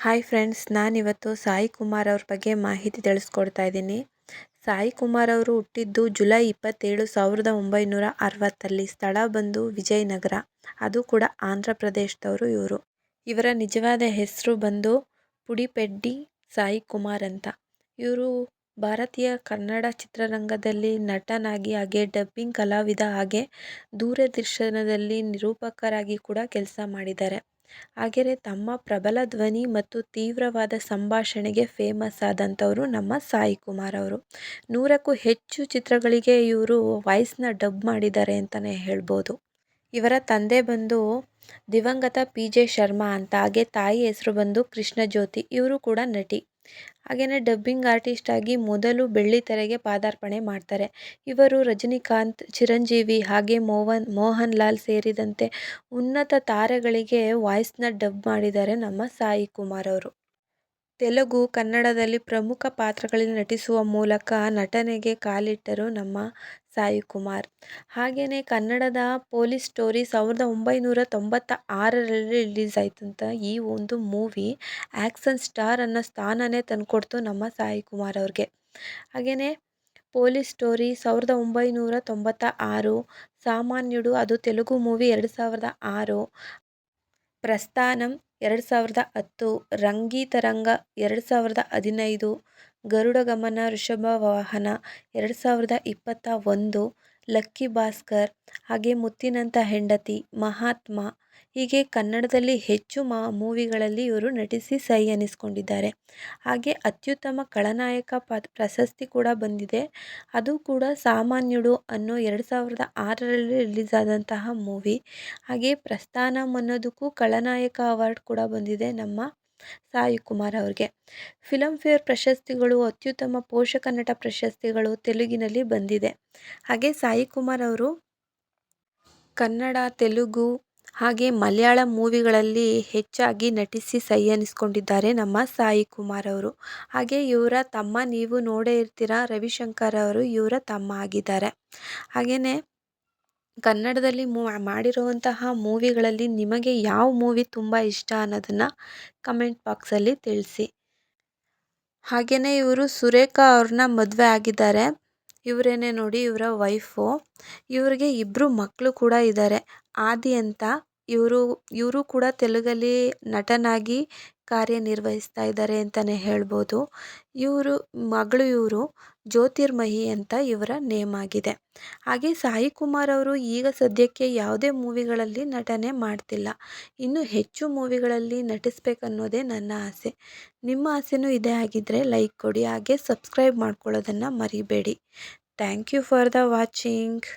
Hi friends, ನಾನಿವತ್ತು ಸಾಯಿ ಕುಮಾರ್ ಅವ್ರ ಬಗ್ಗೆ ಮಾಹಿತಿ ತಿಳಿಸ್ಕೊಡ್ತಾ ಇದ್ದೀನಿ. ಸಾಯಿ ಕುಮಾರ್ ಅವರು ಹುಟ್ಟಿದ್ದು ಜುಲೈ 27, 1960. ಸ್ಥಳ ಬಂದು ವಿಜಯನಗರ, ಅದು ಕೂಡ ಆಂಧ್ರ ಪ್ರದೇಶದವರು ಇವರು. ಇವರ ನಿಜವಾದ ಹೆಸರು ಬಂದು ಪುಡಿಪೆಡ್ಡಿ ಸಾಯಿ ಕುಮಾರ್ ಅಂತ. ಇವರು ಭಾರತೀಯ ಕನ್ನಡ ಚಿತ್ರರಂಗದಲ್ಲಿ ನಟನಾಗಿ, ಹಾಗೆ ಡಬ್ಬಿಂಗ್ ಕಲಾವಿದ, ಹಾಗೆ ದೂರದರ್ಶನದಲ್ಲಿ ನಿರೂಪಕರಾಗಿ ಕೂಡ ಕೆಲಸ ಮಾಡಿದ್ದಾರೆ. ಹಾಗೆಯೇ ತಮ್ಮ ಪ್ರಬಲ ಧ್ವನಿ ಮತ್ತು ತೀವ್ರವಾದ ಸಂಭಾಷಣೆಗೆ ಫೇಮಸ್ ಆದಂಥವರು ನಮ್ಮ ಸಾಯಿ ಕುಮಾರ್ ಅವರು. 100ಕ್ಕೂ ಹೆಚ್ಚು ಚಿತ್ರಗಳಿಗೆ ಇವರು ವಾಯ್ಸ್ನ ಡಬ್ ಮಾಡಿದ್ದಾರೆ ಅಂತಲೇ ಹೇಳ್ಬೋದು. ಇವರ ತಂದೆ ಬಂದು ದಿವಂಗತ ಪಿ.ಜೆ. ಶರ್ಮಾ ಅಂತ, ಹಾಗೆ ತಾಯಿ ಹೆಸರು ಬಂದು ಕೃಷ್ಣಜ್ಯೋತಿ. ಇವರು ಕೂಡ ನಟಿ. ಹಾಗೆಯೇ ಡಬ್ಬಿಂಗ್ ಆರ್ಟಿಸ್ಟ್ ಆಗಿ ಮೊದಲು ಬೆಳ್ಳಿತೆರೆಗೆ ಪಾದಾರ್ಪಣೆ ಮಾಡ್ತಾರೆ. ಇವರು ರಜನಿಕಾಂತ್, ಚಿರಂಜೀವಿ, ಹಾಗೆ ಮೋಹನ್ ಲಾಲ್ ಸೇರಿದಂತೆ ಉನ್ನತ ತಾರೆಗಳಿಗೆ ವಾಯ್ಸ್ನ ಡಬ್ ಮಾಡಿದ್ದಾರೆ ನಮ್ಮ ಸಾಯಿ ಕುಮಾರ್ ಅವರು. ತೆಲುಗು, ಕನ್ನಡದಲ್ಲಿ ಪ್ರಮುಖ ಪಾತ್ರಗಳಲ್ಲಿ ನಟಿಸುವ ಮೂಲಕ ನಟನೆಗೆ ಕಾಲಿಟ್ಟರು ನಮ್ಮ ಸಾಯಿ ಕುಮಾರ್. ಹಾಗೆಯೇ ಕನ್ನಡದ ಪೊಲೀಸ್ ಸ್ಟೋರಿ 1996ರಲ್ಲಿ ರಿಲೀಸ್ ಆಯ್ತಂತ. ಈ ಒಂದು ಮೂವಿ ಆ್ಯಕ್ಷನ್ ಸ್ಟಾರ್ ಅನ್ನೋ ಸ್ಥಾನನೇ ತಂದುಕೊಡ್ತು ನಮ್ಮ ಸಾಯಿ ಕುಮಾರ್ ಅವ್ರಿಗೆ. ಹಾಗೆಯೇ ಪೊಲೀಸ್ ಸ್ಟೋರಿ 1996, ಸಾಮಾನ್ಯುಡು ಅದು ತೆಲುಗು ಮೂವಿ 2006, ಪ್ರಸ್ಥಾನಂ 2010, ರಂಗಿತರಂಗ 2015, ಗರುಡಗಮನ ವೃಷಭ ವಾಹನ 2021, ಲಕ್ಕಿ ಭಾಸ್ಕರ್, ಹಾಗೆ ಮುತ್ತಿನಂಥ ಹೆಂಡತಿ, ಮಹಾತ್ಮ, ಹೀಗೆ ಕನ್ನಡದಲ್ಲಿ ಹೆಚ್ಚು ಮೂವಿಗಳಲ್ಲಿ ಇವರು ನಟಿಸಿ ಸೈ ಅನ್ನಿಸ್ಕೊಂಡಿದ್ದಾರೆ. ಹಾಗೆ ಅತ್ಯುತ್ತಮ ಖಳನಾಯಕ ಪ್ರಶಸ್ತಿ ಕೂಡ ಬಂದಿದೆ. ಅದು ಕೂಡ ಸಾಮಾನ್ಯುಡು ಅನ್ನೋ 2006ರಲ್ಲಿ ರಿಲೀಸ್ ಆದಂತಹ ಮೂವಿ. ಹಾಗೆ ಪ್ರಸ್ಥಾನಂ ಅನ್ನೋದಕ್ಕೂ ಖಳನಾಯಕ ಅವಾರ್ಡ್ ಕೂಡ ಬಂದಿದೆ ನಮ್ಮ ಸಾಯಿ ಕುಮಾರ್ ಅವ್ರಿಗೆ. ಫಿಲಂಫೇರ್ ಪ್ರಶಸ್ತಿಗಳು, ಅತ್ಯುತ್ತಮ ಪೋಷಕ ನಟ ಪ್ರಶಸ್ತಿಗಳು ತೆಲುಗಿನಲ್ಲಿ ಬಂದಿದೆ. ಹಾಗೆ ಸಾಯಿ ಕುಮಾರ್ ಅವರು ಕನ್ನಡ, ತೆಲುಗು, ಹಾಗೆ ಮಲಯಾಳ ಮೂವಿಗಳಲ್ಲಿ ಹೆಚ್ಚಾಗಿ ನಟಿಸಿ ಸೈ ಅನ್ನಿಸ್ಕೊಂಡಿದ್ದಾರೆ ನಮ್ಮ ಸಾಯಿ ಕುಮಾರ್ ಅವರು. ಹಾಗೆ ಇವರ ತಮ್ಮ, ನೀವು ನೋಡೇ ಇರ್ತೀರ, ರವಿಶಂಕರ್ ಅವರು ಇವರ ತಮ್ಮ ಆಗಿದ್ದಾರೆ. ಹಾಗೆಯೇ ಕನ್ನಡದಲ್ಲಿ ಮಾಡಿರುವಂತಹ ಮೂವಿಗಳಲ್ಲಿ ನಿಮಗೆ ಯಾವ ಮೂವಿ ತುಂಬ ಇಷ್ಟ ಅನ್ನೋದನ್ನು ಕಮೆಂಟ್ ಬಾಕ್ಸಲ್ಲಿ ತಿಳಿಸಿ. ಹಾಗೆಯೇ ಇವರು ಸುರೇಖಾ ಅವ್ರನ್ನ ಮದುವೆ ಆಗಿದ್ದಾರೆ. ಇವರೇನೆ ನೋಡಿ, ಇವರ ವೈಫು. ಇವರಿಗೆ 2 ಮಕ್ಕಳು ಕೂಡ ಇದ್ದಾರೆ. ಆದಿ ಅಂತ, ಇವರು ಕೂಡ ತೆಲುಗಲ್ಲಿ ನಟನಾಗಿ ಕಾರ್ಯನಿರ್ವಹಿಸ್ತಾ ಇದ್ದಾರೆ ಅಂತಲೇ ಹೇಳ್ಬೋದು. ಇವರು ಜ್ಯೋತಿರ್ಮಯಿ ಅಂತ ಇವರ ನೇಮ್ ಆಗಿದೆ. ಹಾಗೆ ಸಾಯಿ ಕುಮಾರ್ ಅವರು ಈಗ ಸದ್ಯಕ್ಕೆ ಯಾವುದೇ ಮೂವಿಗಳಲ್ಲಿ ನಟನೆ ಮಾಡ್ತಿಲ್ಲ. ಇನ್ನು ಹೆಚ್ಚು ಮೂವಿಗಳಲ್ಲಿ ನಟಿಸ್ಬೇಕನ್ನೋದೇ ನನ್ನ ಆಸೆ. ನಿಮ್ಮ ಆಸೆನೂ ಇದೇ ಆಗಿದ್ದರೆ ಲೈಕ್ ಕೊಡಿ, ಹಾಗೆ ಸಬ್ಸ್ಕ್ರೈಬ್ ಮಾಡ್ಕೊಳ್ಳೋದನ್ನು ಮರಿಬೇಡಿ. Thank you for the watching.